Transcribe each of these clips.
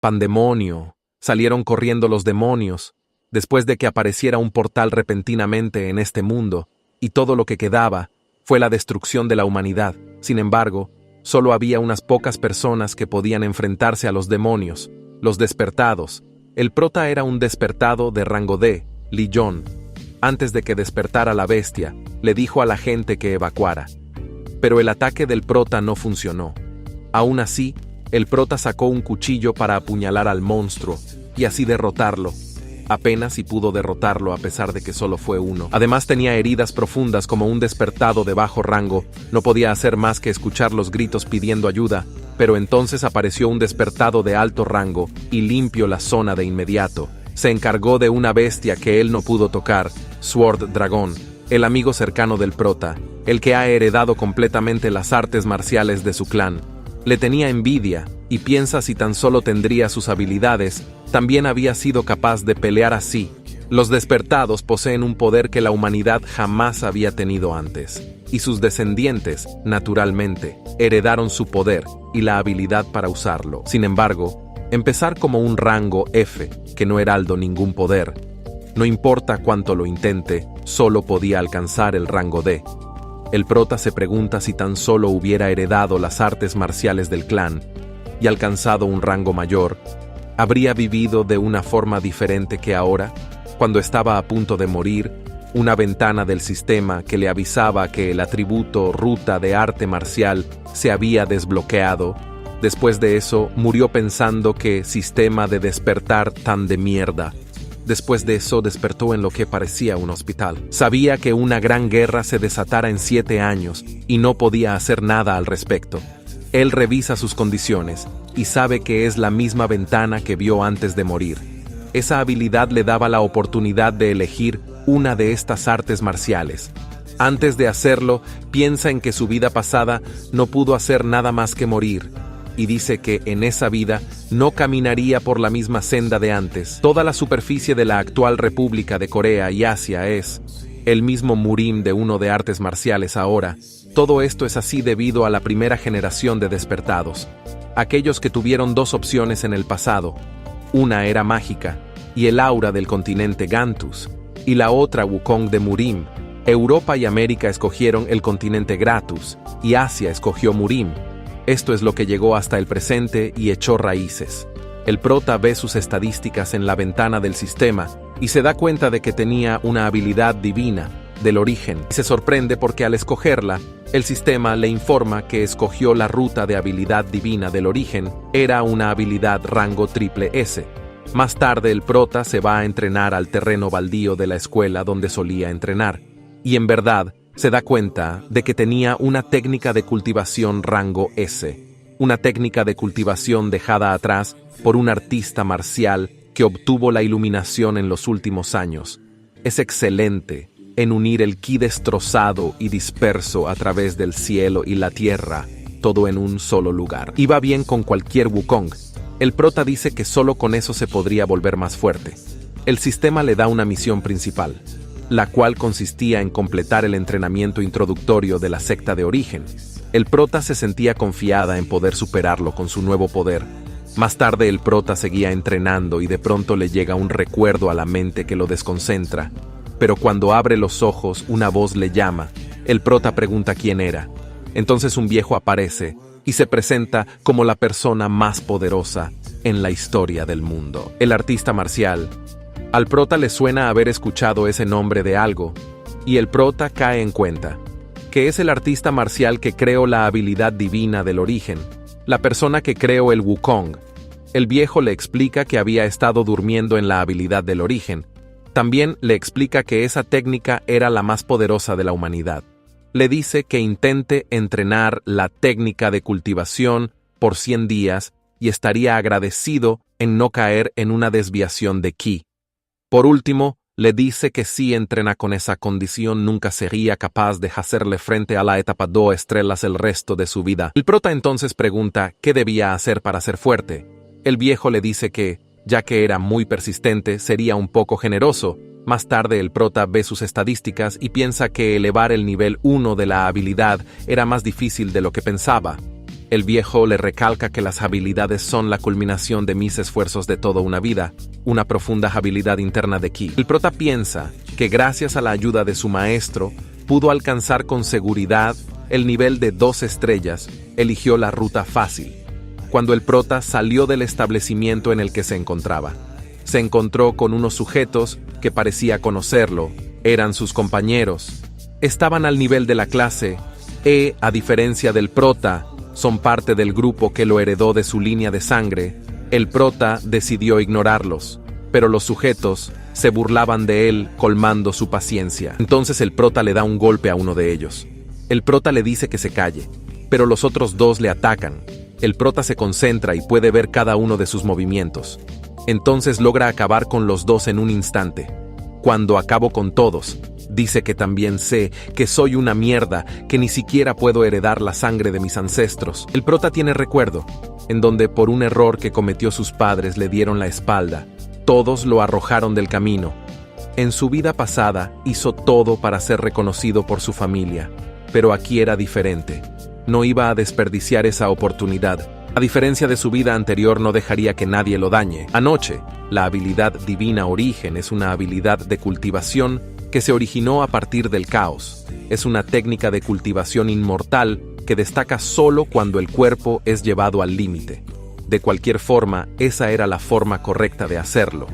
¡Pandemonio! Salieron corriendo los demonios, después de que apareciera un portal repentinamente en este mundo, y todo lo que quedaba fue la destrucción de la humanidad. Sin embargo, solo había unas pocas personas que podían enfrentarse a los demonios, los despertados. El prota era un despertado de rango D, Legion. Antes de que despertara la bestia, le dijo a la gente que evacuara. Pero el ataque del prota no funcionó. Aún así, el prota sacó un cuchillo para apuñalar al monstruo, y así derrotarlo. Apenas si pudo derrotarlo a pesar de que solo fue uno. Además tenía heridas profundas como un despertado de bajo rango. No podía hacer más que escuchar los gritos pidiendo ayuda, pero entonces apareció un despertado de alto rango y limpió la zona de inmediato. Se encargó de una bestia que él no pudo tocar, Sword Dragon, el amigo cercano del prota, el que ha heredado completamente las artes marciales de su clan. Le tenía envidia, y piensa si tan solo tendría sus habilidades, también había sido capaz de pelear así. Los despertados poseen un poder que la humanidad jamás había tenido antes, y sus descendientes, naturalmente, heredaron su poder y la habilidad para usarlo. Sin embargo, empezar como un rango F, que no heraldo ningún poder, no importa cuánto lo intente, solo podía alcanzar el rango D. El prota se pregunta si tan solo hubiera heredado las artes marciales del clan y alcanzado un rango mayor, ¿habría vivido de una forma diferente que ahora? Cuando estaba a punto de morir, una ventana del sistema que le avisaba que el atributo ruta de arte marcial se había desbloqueado. Después de eso, murió pensando que sistema de despertar tan de mierda. Después de eso despertó en lo que parecía un hospital. Sabía que una gran guerra se desatara en 7 años y no podía hacer nada al respecto. Él revisa sus condiciones y sabe que es la misma ventana que vio antes de morir. Esa habilidad le daba la oportunidad de elegir una de estas artes marciales. Antes de hacerlo, piensa en que su vida pasada no pudo hacer nada más que morir, y dice que en esa vida no caminaría por la misma senda de antes. Toda la superficie de la actual República de Corea y Asia es el mismo Murim de uno de artes marciales ahora. Todo esto es así debido a la primera generación de despertados. Aquellos que tuvieron 2 opciones en el pasado. Una era mágica, y el aura del continente Gantus, y la otra Wukong de Murim. Europa y América escogieron el continente Gratus, y Asia escogió Murim. Esto es lo que llegó hasta el presente y echó raíces. El prota ve sus estadísticas en la ventana del sistema y se da cuenta de que tenía una habilidad divina, del origen, y se sorprende porque al escogerla, el sistema le informa que escogió la ruta de habilidad divina del origen, era una habilidad rango triple S. Más tarde el prota se va a entrenar al terreno baldío de la escuela donde solía entrenar, y en verdad, se da cuenta de que tenía una técnica de cultivación rango S, una técnica de cultivación dejada atrás por un artista marcial que obtuvo la iluminación en los últimos años. Es excelente en unir el ki destrozado y disperso a través del cielo y la tierra, todo en un solo lugar. Iba bien con cualquier Wukong. El prota dice que solo con eso se podría volver más fuerte. El sistema le da una misión principal, la cual consistía en completar el entrenamiento introductorio de la secta de origen. El prota se sentía confiada en poder superarlo con su nuevo poder. Más tarde el prota seguía entrenando y de pronto le llega un recuerdo a la mente que lo desconcentra. Pero cuando abre los ojos, una voz le llama. El prota pregunta quién era. Entonces un viejo aparece y se presenta como la persona más poderosa en la historia del mundo. El artista marcial. Al prota le suena haber escuchado ese nombre de algo, y el prota cae en cuenta que es el artista marcial que creó la habilidad divina del origen, la persona que creó el Wukong. El viejo le explica que había estado durmiendo en la habilidad del origen. También le explica que esa técnica era la más poderosa de la humanidad. Le dice que intente entrenar la técnica de cultivación por 100 días y estaría agradecido en no caer en una desviación de ki. Por último, le dice que si entrena con esa condición nunca sería capaz de hacerle frente a la etapa 2 estrellas el resto de su vida. El prota entonces pregunta qué debía hacer para ser fuerte. El viejo le dice que, ya que era muy persistente, sería un poco generoso. Más tarde el prota ve sus estadísticas y piensa que elevar el nivel 1 de la habilidad era más difícil de lo que pensaba. El viejo le recalca que las habilidades son la culminación de mis esfuerzos de toda una vida, una profunda habilidad interna de ki. El prota piensa que gracias a la ayuda de su maestro, pudo alcanzar con seguridad el nivel de 2 estrellas, eligió la ruta fácil. Cuando el prota salió del establecimiento en el que se encontraba, se encontró con unos sujetos que parecía conocerlo, eran sus compañeros. Estaban al nivel de la clase E, a diferencia del prota, son parte del grupo que lo heredó de su línea de sangre. El prota decidió ignorarlos, pero los sujetos se burlaban de él, colmando su paciencia. Entonces el prota le da un golpe a uno de ellos. El prota le dice que se calle, pero los otros 2 le atacan. El prota se concentra y puede ver cada uno de sus movimientos. Entonces logra acabar con los 2 en un instante. Cuando acabo con todos, dice que también sé que soy una mierda, que ni siquiera puedo heredar la sangre de mis ancestros. El prota tiene recuerdo, en donde por un error que cometió sus padres le dieron la espalda. Todos lo arrojaron del camino. En su vida pasada hizo todo para ser reconocido por su familia, pero aquí era diferente. No iba a desperdiciar esa oportunidad. A diferencia de su vida anterior, no dejaría que nadie lo dañe. Anoche, la habilidad divina origen es una habilidad de cultivación que se originó a partir del caos. Es una técnica de cultivación inmortal que destaca solo cuando el cuerpo es llevado al límite. De cualquier forma, esa era la forma correcta de hacerlo.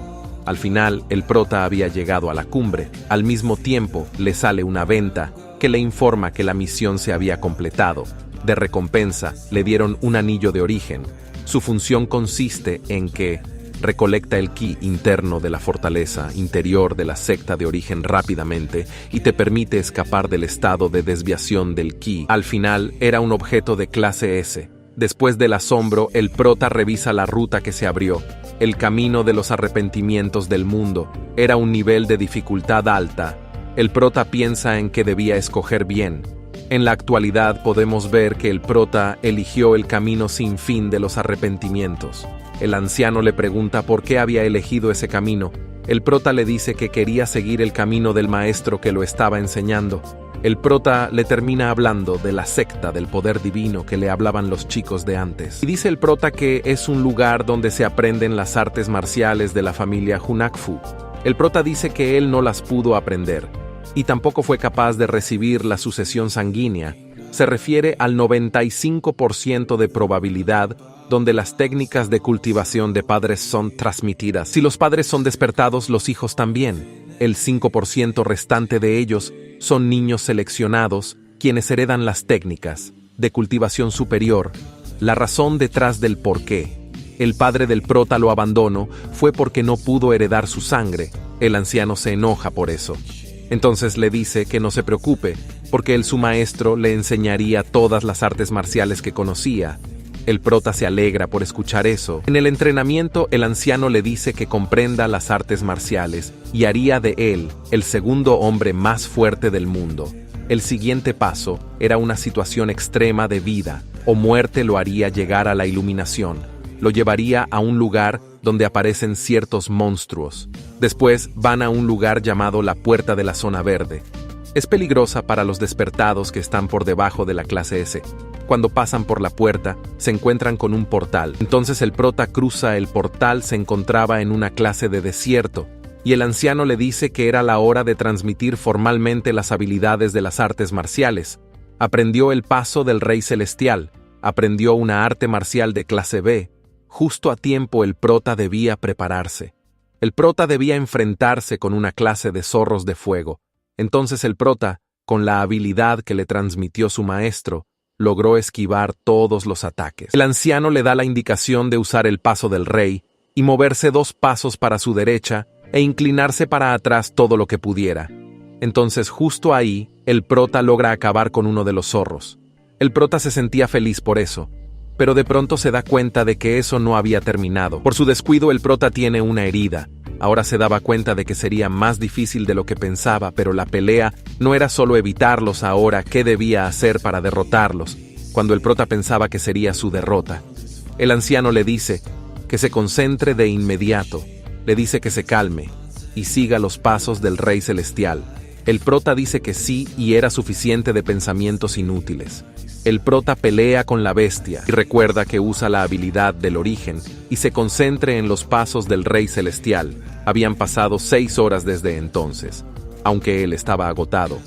Al final, el prota había llegado a la cumbre. Al mismo tiempo, le sale una venta que le informa que la misión se había completado. De recompensa, le dieron un anillo de origen. Su función consiste en que recolecta el ki interno de la fortaleza interior de la secta de origen rápidamente y te permite escapar del estado de desviación del ki. Al final, era un objeto de clase S. Después del asombro, el prota revisa la ruta que se abrió. El camino de los arrepentimientos del mundo era un nivel de dificultad alta. El prota piensa en que debía escoger bien. En la actualidad podemos ver que el prota eligió el camino sin fin de los arrepentimientos. El anciano le pregunta por qué había elegido ese camino. El prota le dice que quería seguir el camino del maestro que lo estaba enseñando. El prota le termina hablando de la secta del poder divino que le hablaban los chicos de antes. Y dice el prota que es un lugar donde se aprenden las artes marciales de la familia Hunakfu. El prota dice que él no las pudo aprender y tampoco fue capaz de recibir la sucesión sanguínea. Se refiere al 95% de probabilidad donde las técnicas de cultivación de padres son transmitidas. Si los padres son despertados, los hijos también. El 5% restante de ellos son niños seleccionados, quienes heredan las técnicas de cultivación superior. La razón detrás del por qué el padre del prota lo abandonó fue porque no pudo heredar su sangre. El anciano se enoja por eso. Entonces le dice que no se preocupe, porque su maestro le enseñaría todas las artes marciales que conocía. El prota se alegra por escuchar eso. En el entrenamiento, el anciano le dice que comprenda las artes marciales y haría de él el segundo hombre más fuerte del mundo. El siguiente paso era una situación extrema de vida o muerte. Lo haría llegar a la iluminación. Lo llevaría a un lugar donde aparecen ciertos monstruos. Después van a un lugar llamado la Puerta de la Zona Verde. Es peligrosa para los despertados que están por debajo de la clase S. Cuando pasan por la puerta, se encuentran con un portal. Entonces el prota cruza el portal, se encontraba en una clase de desierto, y el anciano le dice que era la hora de transmitir formalmente las habilidades de las artes marciales. Aprendió el paso del Rey Celestial, aprendió una arte marcial de clase B. Justo a tiempo el prota debía prepararse. El prota debía enfrentarse con una clase de zorros de fuego. Entonces el prota, con la habilidad que le transmitió su maestro, logró esquivar todos los ataques. El anciano le da la indicación de usar el paso del rey y moverse 2 pasos para su derecha e inclinarse para atrás todo lo que pudiera. Entonces justo ahí, el prota logra acabar con uno de los zorros. El prota se sentía feliz por eso, pero de pronto se da cuenta de que eso no había terminado. Por su descuido, el prota tiene una herida. Ahora se daba cuenta de que sería más difícil de lo que pensaba, pero la pelea no era solo evitarlos ahora. ¿Qué debía hacer para derrotarlos? Cuando el prota pensaba que sería su derrota, el anciano le dice que se concentre de inmediato, le dice que se calme y siga los pasos del Rey Celestial. El prota dice que sí y era suficiente de pensamientos inútiles. El prota pelea con la bestia y recuerda que usa la habilidad del origen y se concentre en los pasos del Rey Celestial. Habían pasado 6 horas desde entonces, aunque él estaba agotado.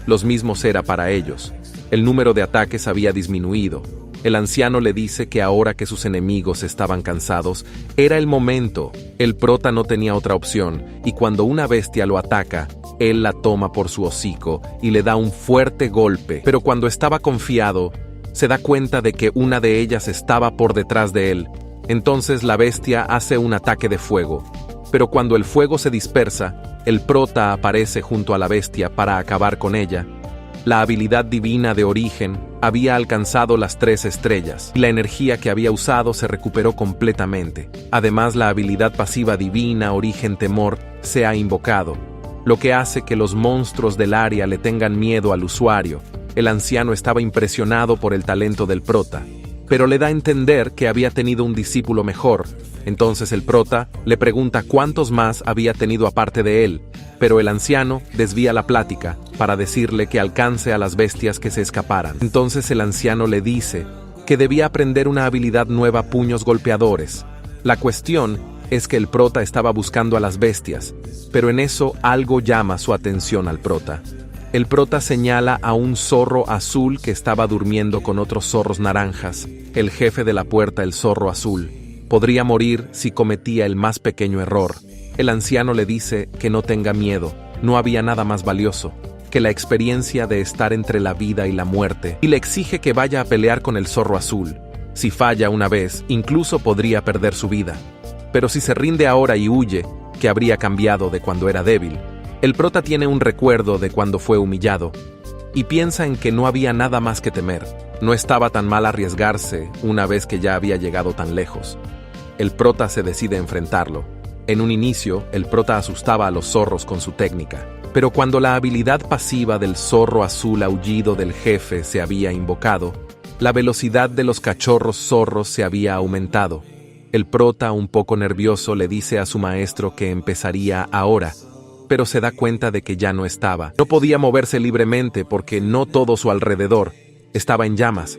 Los mismos era para ellos. El número de ataques había disminuido. El anciano le dice que ahora que sus enemigos estaban cansados, era el momento. El prota no tenía otra opción, y cuando una bestia lo ataca, él la toma por su hocico y le da un fuerte golpe. Pero cuando estaba confiado, se da cuenta de que una de ellas estaba por detrás de él. Entonces la bestia hace un ataque de fuego. Pero cuando el fuego se dispersa, el prota aparece junto a la bestia para acabar con ella. La habilidad divina de origen había alcanzado las 3 estrellas, y la energía que había usado se recuperó completamente. Además, la habilidad pasiva divina origen temor se ha invocado, lo que hace que los monstruos del área le tengan miedo al usuario. El anciano estaba impresionado por el talento del prota, pero le da a entender que había tenido un discípulo mejor. Entonces el prota le pregunta cuántos más había tenido aparte de él, pero el anciano desvía la plática para decirle que alcance a las bestias que se escaparan. Entonces el anciano le dice que debía aprender una habilidad nueva, puños golpeadores. La cuestión es que el prota estaba buscando a las bestias, pero en eso algo llama su atención al prota. El prota señala a un zorro azul que estaba durmiendo con otros zorros naranjas. El jefe de la puerta, el zorro azul, podría morir si cometía el más pequeño error. El anciano le dice que no tenga miedo, no había nada más valioso que la experiencia de estar entre la vida y la muerte, y le exige que vaya a pelear con el zorro azul. Si falla una vez, incluso podría perder su vida. Pero si se rinde ahora y huye, que habría cambiado de cuando era débil. El prota tiene un recuerdo de cuando fue humillado, y piensa en que no había nada más que temer. No estaba tan mal arriesgarse una vez que ya había llegado tan lejos. El prota se decide a enfrentarlo. En un inicio, el prota asustaba a los zorros con su técnica, pero cuando la habilidad pasiva del zorro azul aullido del jefe se había invocado, la velocidad de los cachorros zorros se había aumentado. El prota, un poco nervioso, le dice a su maestro que empezaría ahora, pero se da cuenta de que ya no estaba. No podía moverse libremente porque no todo su alrededor estaba en llamas,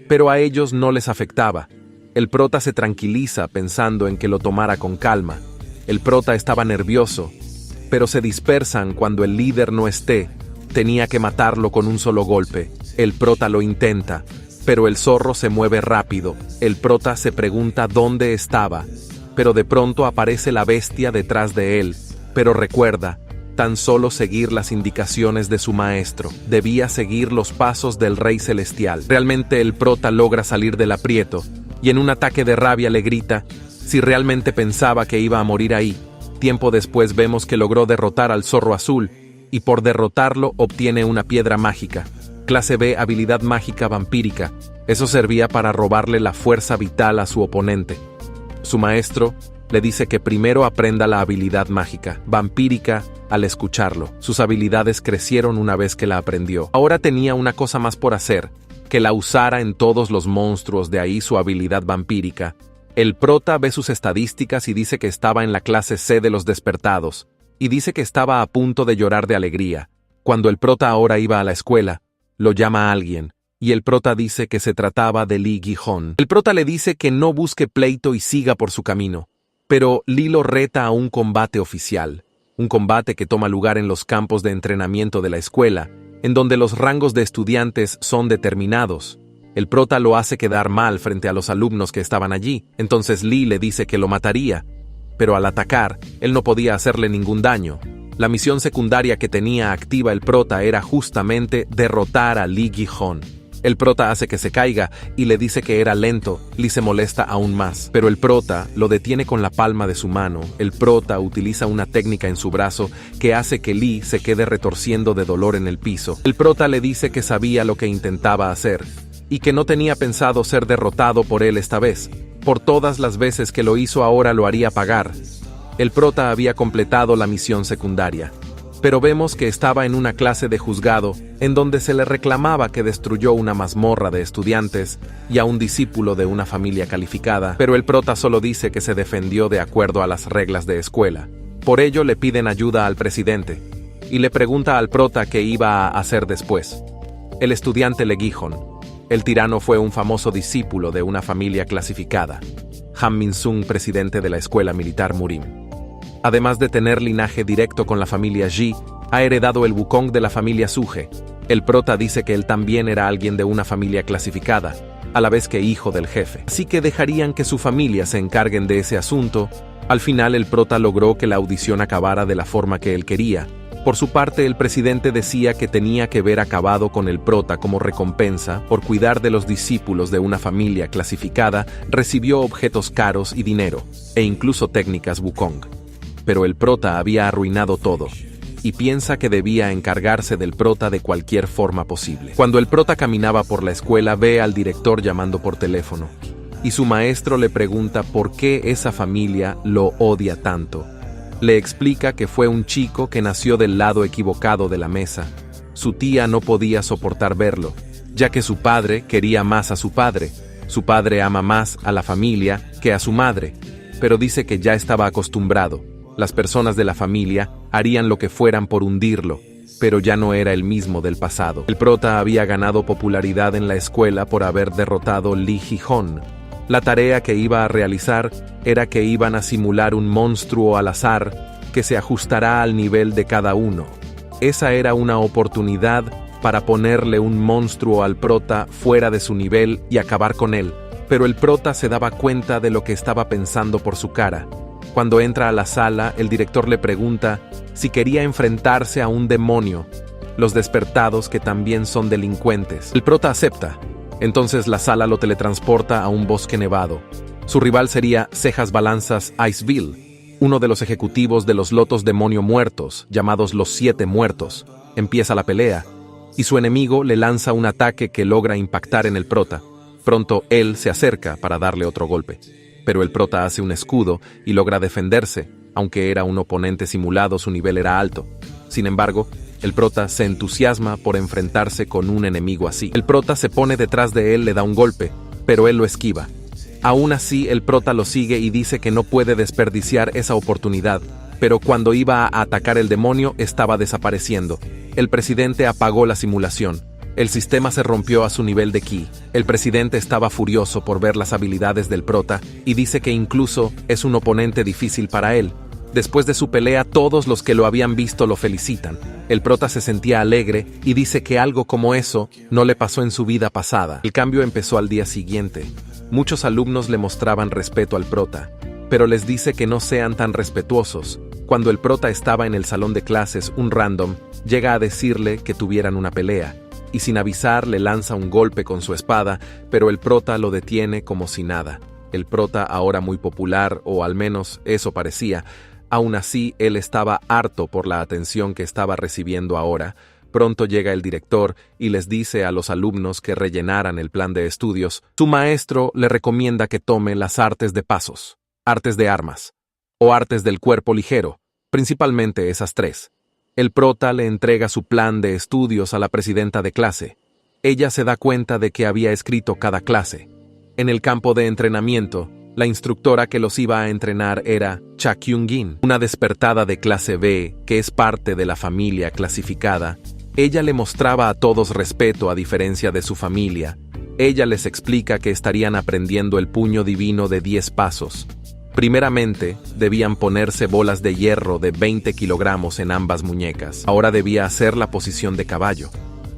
pero a ellos no les afectaba. El prota se tranquiliza pensando en que lo tomara con calma. El prota estaba nervioso, pero se dispersan cuando el líder no esté. Tenía que matarlo con un solo golpe. El prota lo intenta, pero el zorro se mueve rápido. El prota se pregunta dónde estaba, pero de pronto aparece la bestia detrás de él. Pero recuerda, tan solo seguir las indicaciones de su maestro. Debía seguir los pasos del Rey Celestial. Realmente el prota logra salir del aprieto, y en un ataque de rabia le grita si realmente pensaba que iba a morir ahí. Tiempo después vemos que logró derrotar al zorro azul, y por derrotarlo obtiene una piedra mágica. Clase B, habilidad mágica vampírica. Eso servía para robarle la fuerza vital a su oponente. Su maestro le dice que primero aprenda la habilidad mágica, vampírica, al escucharlo. Sus habilidades crecieron una vez que la aprendió. Ahora tenía una cosa más por hacer, que la usara en todos los monstruos, de ahí su habilidad vampírica. El prota ve sus estadísticas y dice que estaba en la clase C de los despertados, y dice que estaba a punto de llorar de alegría. Cuando el prota ahora iba a la escuela, lo llama a alguien, y el prota dice que se trataba de Lee Gi-hon. El prota le dice que no busque pleito y siga por su camino, pero Lee lo reta a un combate oficial, un combate que toma lugar en los campos de entrenamiento de la escuela, en donde los rangos de estudiantes son determinados. El prota lo hace quedar mal frente a los alumnos que estaban allí, entonces Lee le dice que lo mataría, pero al atacar, él no podía hacerle ningún daño. La misión secundaria que tenía activa el prota era justamente derrotar a Lee Gi-hon. El prota hace que se caiga y le dice que era lento. Lee se molesta aún más, pero el prota lo detiene con la palma de su mano. El prota utiliza una técnica en su brazo que hace que Lee se quede retorciendo de dolor en el piso. El prota le dice que sabía lo que intentaba hacer y que no tenía pensado ser derrotado por él esta vez. Por todas las veces que lo hizo ahora lo haría pagar. El prota había completado la misión secundaria, pero vemos que estaba en una clase de juzgado en donde se le reclamaba que destruyó una mazmorra de estudiantes y a un discípulo de una familia calificada, pero el prota solo dice que se defendió de acuerdo a las reglas de escuela. Por ello le piden ayuda al presidente. y le pregunta al prota qué iba a hacer después. El estudiante le Gihon. El tirano fue un famoso discípulo de una familia clasificada, Han Min-sung, presidente de la escuela militar Murim. Además de tener linaje directo con la familia Ji, ha heredado el Wukong de la familia Suge. El prota dice que él también era alguien de una familia clasificada, a la vez que hijo del jefe. Así que dejarían que su familia se encarguen de ese asunto. Al final el prota logró que la audición acabara de la forma que él quería. Por su parte, el presidente decía que tenía que ver acabado con el prota como recompensa por cuidar de los discípulos de una familia clasificada, recibió objetos caros y dinero, e incluso técnicas Wukong. Pero el prota había arruinado todo, y piensa que debía encargarse del prota de cualquier forma posible. Cuando el prota caminaba por la escuela, ve al director llamando por teléfono, y su maestro le pregunta por qué esa familia lo odia tanto. Le explica que fue un chico que nació del lado equivocado de la mesa. Su tía no podía soportar verlo, ya que su padre quería más a su padre. Su padre ama más a la familia que a su madre, pero dice que ya estaba acostumbrado. Las personas de la familia harían lo que fueran por hundirlo, pero ya no era el mismo del pasado. El prota había ganado popularidad en la escuela por haber derrotado Lee Ji-hon. La tarea que iba a realizar era que iban a simular un monstruo al azar que se ajustará al nivel de cada uno. Esa era una oportunidad para ponerle un monstruo al prota fuera de su nivel y acabar con él, pero el prota se daba cuenta de lo que estaba pensando por su cara. Cuando entra a la sala, el director le pregunta si quería enfrentarse a un demonio, los despertados que también son delincuentes. El prota acepta. Entonces la sala lo teletransporta a un bosque nevado. Su rival sería Cejas Balanzas Iceville, uno de los ejecutivos de los lotos demonio muertos, llamados los 7 muertos. Empieza la pelea, y su enemigo le lanza un ataque que logra impactar en el prota. Pronto él se acerca para darle otro golpe. Pero el prota hace un escudo y logra defenderse. Aunque era un oponente simulado, su nivel era alto. Sin embargo, el prota se entusiasma por enfrentarse con un enemigo así. El prota se pone detrás de él, le da un golpe, pero él lo esquiva. Aún así, el prota lo sigue y dice que no puede desperdiciar esa oportunidad, pero cuando iba a atacar el demonio, estaba desapareciendo. El presidente apagó la simulación. El sistema se rompió a su nivel de ki. El presidente estaba furioso por ver las habilidades del prota y dice que incluso es un oponente difícil para él. Después de su pelea, todos los que lo habían visto lo felicitan. El prota se sentía alegre y dice que algo como eso no le pasó en su vida pasada. El cambio empezó al día siguiente. Muchos alumnos le mostraban respeto al prota, pero les dice que no sean tan respetuosos. Cuando el prota estaba en el salón de clases, un random llega a decirle que tuvieran una pelea, y sin avisar le lanza un golpe con su espada, pero el prota lo detiene como si nada. El prota, ahora muy popular, o al menos eso parecía, aún así, él estaba harto por la atención que estaba recibiendo ahora. Pronto llega el director y les dice a los alumnos que rellenaran el plan de estudios. Su maestro le recomienda que tome las artes de pasos, artes de armas, o artes del cuerpo ligero, principalmente esas 3. El prota le entrega su plan de estudios a la presidenta de clase. Ella se da cuenta de que había escrito cada clase. En el campo de entrenamiento, la instructora que los iba a entrenar era Cha Kyung-gin, una despertada de clase B que es parte de la familia clasificada. Ella le mostraba a todos respeto a diferencia de su familia. Ella les explica que estarían aprendiendo el puño divino de 10 pasos. Primeramente, debían ponerse bolas de hierro de 20 kilogramos en ambas muñecas. Ahora debía hacer la posición de caballo.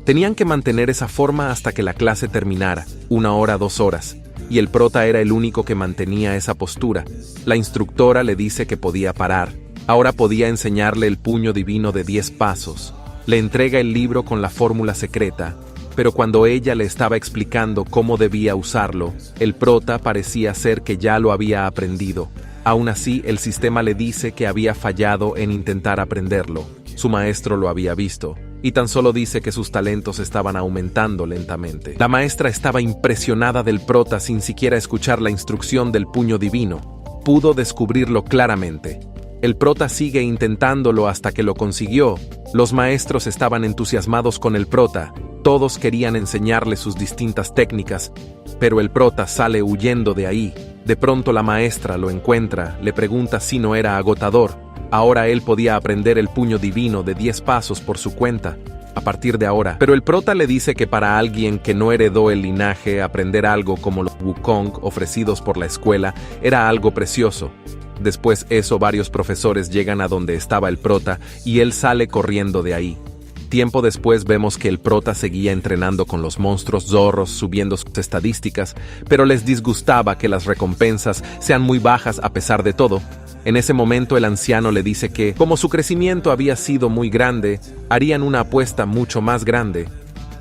Tenían que mantener esa forma hasta que la clase terminara, 1 hora, 2 horas. Y el prota era el único que mantenía esa postura. La instructora le dice que podía parar. Ahora podía enseñarle el puño divino de 10 pasos. Le entrega el libro con la fórmula secreta, pero cuando ella le estaba explicando cómo debía usarlo, el prota parecía ser que ya lo había aprendido. Aún así, el sistema le dice que había fallado en intentar aprenderlo. Su maestro lo había visto, y tan solo dice que sus talentos estaban aumentando lentamente. La maestra estaba impresionada del prota sin siquiera escuchar la instrucción del puño divino. Pudo descubrirlo claramente. El prota sigue intentándolo hasta que lo consiguió. Los maestros estaban entusiasmados con el prota. Todos querían enseñarle sus distintas técnicas, pero el prota sale huyendo de ahí. De pronto la maestra lo encuentra, le pregunta si no era agotador. Ahora él podía aprender el puño divino de 10 pasos por su cuenta, a partir de ahora. Pero el prota le dice que para alguien que no heredó el linaje, aprender algo como los Wukong ofrecidos por la escuela era algo precioso. Después eso, varios profesores llegan a donde estaba el prota y él sale corriendo de ahí. Tiempo después vemos que el prota seguía entrenando con los monstruos zorros, subiendo sus estadísticas, pero les disgustaba que las recompensas sean muy bajas a pesar de todo. En ese momento el anciano le dice que, como su crecimiento había sido muy grande, harían una apuesta mucho más grande.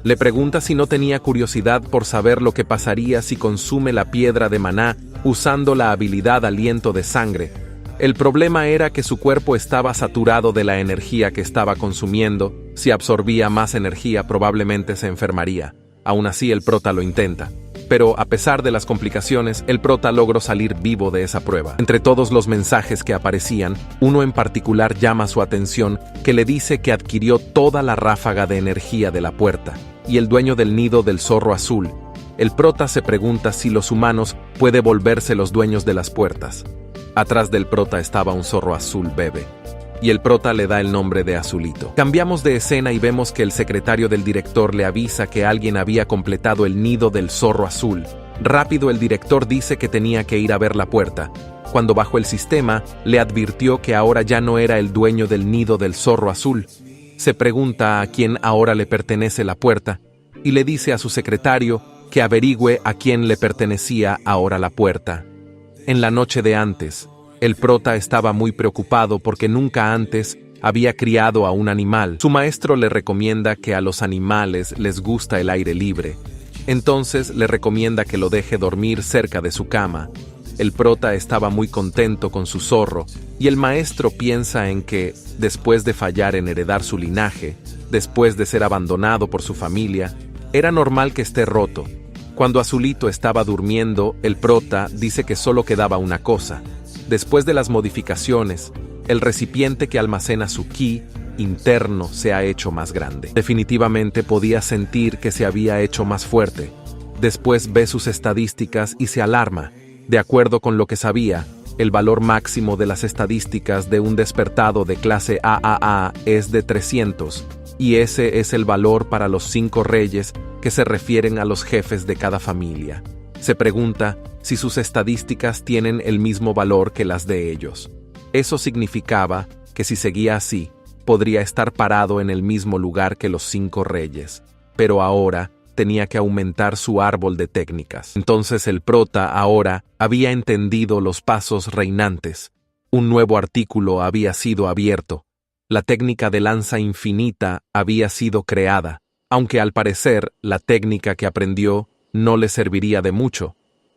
Le pregunta si no tenía curiosidad por saber lo que pasaría si consume la piedra de maná usando la habilidad aliento de sangre. El problema era que su cuerpo estaba saturado de la energía que estaba consumiendo. Si absorbía más energía probablemente se enfermaría. Aún así el prota lo intenta. Pero a pesar de las complicaciones, el prota logró salir vivo de esa prueba. Entre todos los mensajes que aparecían, uno en particular llama su atención, que le dice que adquirió toda la ráfaga de energía de la puerta, y el dueño del nido del zorro azul. El prota se pregunta si los humanos pueden volverse los dueños de las puertas. Atrás del prota estaba un zorro azul bebé, y el prota le da el nombre de Azulito. Cambiamos de escena y vemos que el secretario del director le avisa que alguien había completado el nido del zorro azul. Rápido el director dice que tenía que ir a ver la puerta. Cuando bajó el sistema, le advirtió que ahora ya no era el dueño del nido del zorro azul. Se pregunta a quién ahora le pertenece la puerta, y le dice a su secretario que averigüe a quién le pertenecía ahora la puerta. En la noche de antes, el prota estaba muy preocupado porque nunca antes había criado a un animal. Su maestro le recomienda que a los animales les gusta el aire libre. Entonces le recomienda que lo deje dormir cerca de su cama. El prota estaba muy contento con su zorro, y el maestro piensa en que, después de fallar en heredar su linaje, después de ser abandonado por su familia, era normal que esté roto. Cuando Azulito estaba durmiendo, el prota dice que solo quedaba una cosa. Después de las modificaciones, el recipiente que almacena su ki interno se ha hecho más grande. Definitivamente podía sentir que se había hecho más fuerte. Después ve sus estadísticas y se alarma. De acuerdo con lo que sabía, el valor máximo de las estadísticas de un despertado de clase AAA es de 300, y ese es el valor para los 5 reyes que se refieren a los jefes de cada familia. Se pregunta si sus estadísticas tienen el mismo valor que las de ellos. Eso significaba que si seguía así, podría estar parado en el mismo lugar que los 5 reyes. Pero ahora tenía que aumentar su árbol de técnicas. Entonces el prota ahora había entendido los pasos reinantes. Un nuevo artículo había sido abierto. La técnica de lanza infinita había sido creada, aunque al parecer la técnica que aprendió no le serviría de mucho.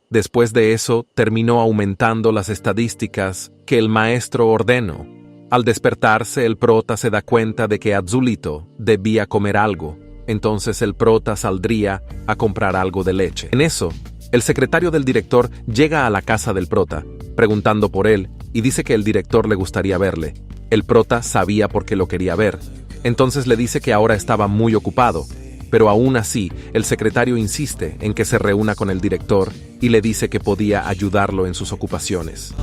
Después de eso, terminó aumentando las estadísticas que el maestro ordenó. Al despertarse, el prota se da cuenta de que Azulito debía comer algo. Entonces el prota saldría a comprar algo de leche. En eso, el secretario del director llega a la casa del prota, preguntando por él, y dice que el director le gustaría verle. El prota sabía por qué lo quería ver. Entonces le dice que ahora estaba muy ocupado, pero aún así, el secretario insiste en que se reúna con el director y le dice que podía ayudarlo en sus ocupaciones.